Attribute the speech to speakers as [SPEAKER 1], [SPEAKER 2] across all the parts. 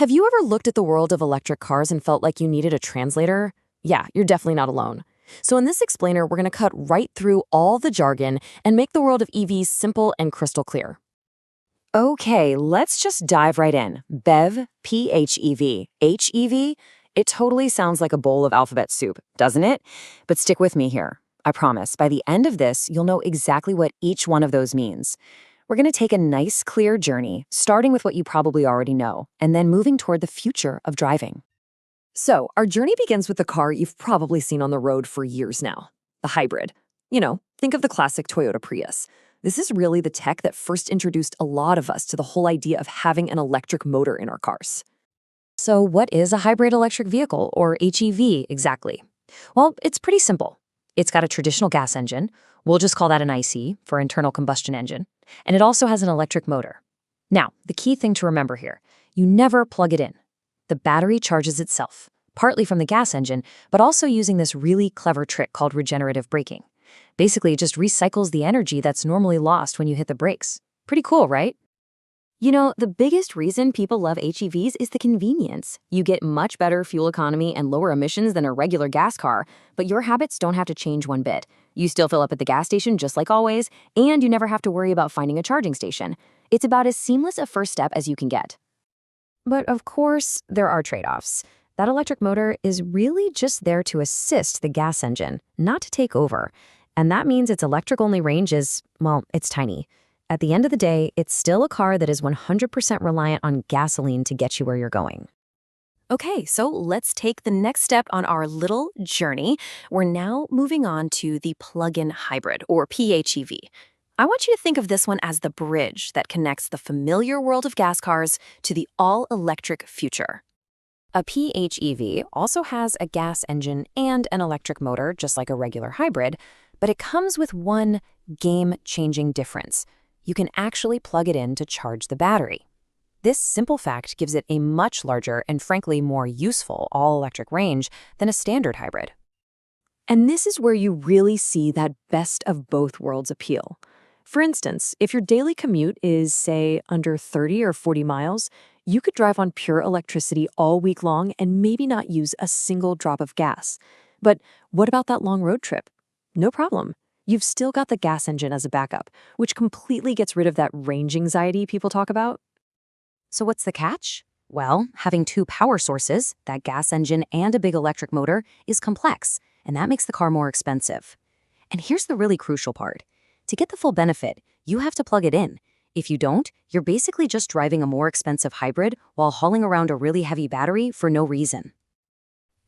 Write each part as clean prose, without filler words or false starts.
[SPEAKER 1] Have you ever looked at the world of electric cars and felt like you needed a translator? Yeah, you're definitely not alone. So in this explainer, we're going to cut right through all the jargon and make the world of EVs simple and crystal clear. Okay, let's just dive right in. BEV, PHEV, HEV, it totally sounds like a bowl of alphabet soup, doesn't it? But stick with me here. I promise, by the end of this, you'll know exactly what each one of those means. We're going to take a nice, clear journey, starting with what you probably already know, and then moving toward the future of driving. So, our journey begins with the car you've probably seen on the road for years now, the hybrid. Think of the classic Toyota Prius. This is really the tech that first introduced a lot of us to the whole idea of having an electric motor in our cars. So, what is a hybrid electric vehicle, or HEV, exactly? Well, it's pretty simple. It's got a traditional gas engine. We'll just call that an IC, for internal combustion engine. And it also has an electric motor. Now, the key thing to remember here, you never plug it in. The battery charges itself, partly from the gas engine, but also using this really clever trick called regenerative braking. Basically, it just recycles the energy that's normally lost when you hit the brakes. Pretty cool, right? The biggest reason people love HEVs is the convenience. You get much better fuel economy and lower emissions than a regular gas car, but your habits don't have to change one bit. You still fill up at the gas station just like always, and you never have to worry about finding a charging station. It's about as seamless a first step as you can get. But of course, there are trade-offs. That electric motor is really just there to assist the gas engine, not to take over. And that means its electric-only range is, well, it's tiny. At the end of the day, it's still a car that is 100% reliant on gasoline to get you where you're going. Okay, so let's take the next step on our little journey. We're now moving on to the plug-in hybrid, or PHEV. I want you to think of this one as the bridge that connects the familiar world of gas cars to the all-electric future. A PHEV also has a gas engine and an electric motor, just like a regular hybrid, but it comes with one game-changing difference. You can actually plug it in to charge the battery. This simple fact gives it a much larger and frankly more useful all-electric range than a standard hybrid. And this is where you really see that best of both worlds appeal. For instance, if your daily commute is, say, under 30 or 40 miles, you could drive on pure electricity all week long and maybe not use a single drop of gas. But what about that long road trip? No problem. You've still got the gas engine as a backup, which completely gets rid of that range anxiety people talk about. So what's the catch? Well, having two power sources, that gas engine and a big electric motor, is complex, and that makes the car more expensive. And here's the really crucial part. To get the full benefit, you have to plug it in. If you don't, you're basically just driving a more expensive hybrid while hauling around a really heavy battery for no reason.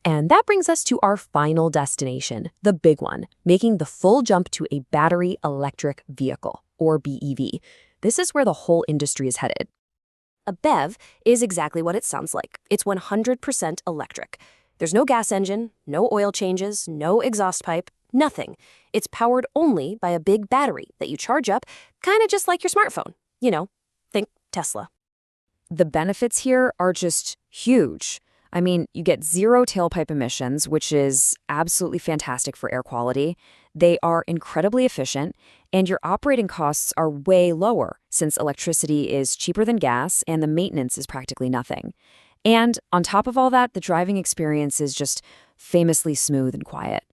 [SPEAKER 1] And that brings us to our final destination, the big one, making the full jump to a battery electric vehicle, or BEV. This is where the whole industry is headed. A BEV is exactly what it sounds like. It's 100% electric. There's no gas engine, no oil changes, no exhaust pipe, nothing. It's powered only by a big battery that you charge up, kind of just like your smartphone. Think Tesla. The benefits here are just huge. I mean, you get zero tailpipe emissions, which is absolutely fantastic for air quality. They are incredibly efficient, and your operating costs are way lower since electricity is cheaper than gas and the maintenance is practically nothing. And on top of all that, the driving experience is just famously smooth and quiet.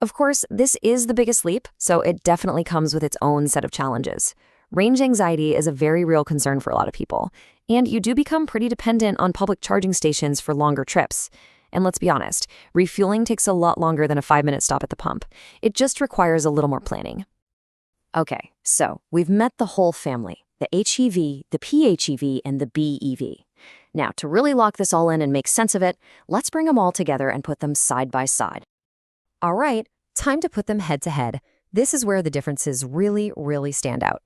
[SPEAKER 1] Of course, this is the biggest leap, so it definitely comes with its own set of challenges. Range anxiety is a very real concern for a lot of people, and you do become pretty dependent on public charging stations for longer trips. And let's be honest, refueling takes a lot longer than a 5-minute stop at the pump. It just requires a little more planning. Okay, so we've met the whole family, the HEV, the PHEV, and the BEV. Now, to really lock this all in and make sense of it, let's bring them all together and put them side by side. All right, time to put them head to head. This is where the differences really, really stand out.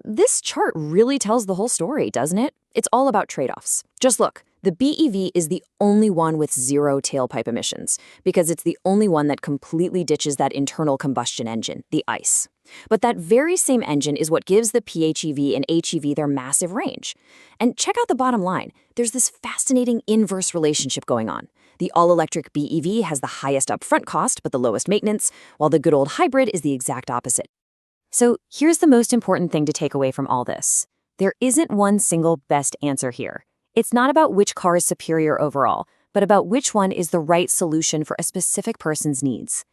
[SPEAKER 1] This chart really tells the whole story, doesn't it? It's all about trade-offs. Just look, the BEV is the only one with zero tailpipe emissions because it's the only one that completely ditches that internal combustion engine, the ICE. But that very same engine is what gives the PHEV and HEV their massive range. And check out the bottom line. There's this fascinating inverse relationship going on. The all-electric BEV has the highest upfront cost but the lowest maintenance, while the good old hybrid is the exact opposite. So here's the most important thing to take away from all this. There isn't one single best answer here.
[SPEAKER 2] It's not about which car is superior overall, but about which one is the right solution for a specific person's needs.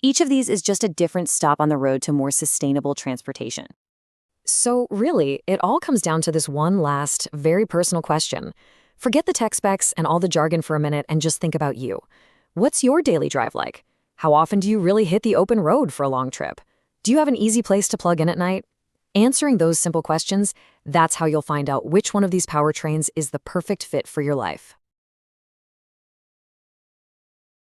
[SPEAKER 2] Each of these is just a different stop on the road to more sustainable transportation.
[SPEAKER 1] So really, it all comes down to this one last, very personal question. Forget the tech specs and all the jargon for a minute and just think about you. What's your daily drive like? How often do you really hit the open road for a long trip? Do you have an easy place to plug in at night? Answering those simple questions, that's how you'll find out which one of these powertrains is the perfect fit for your life.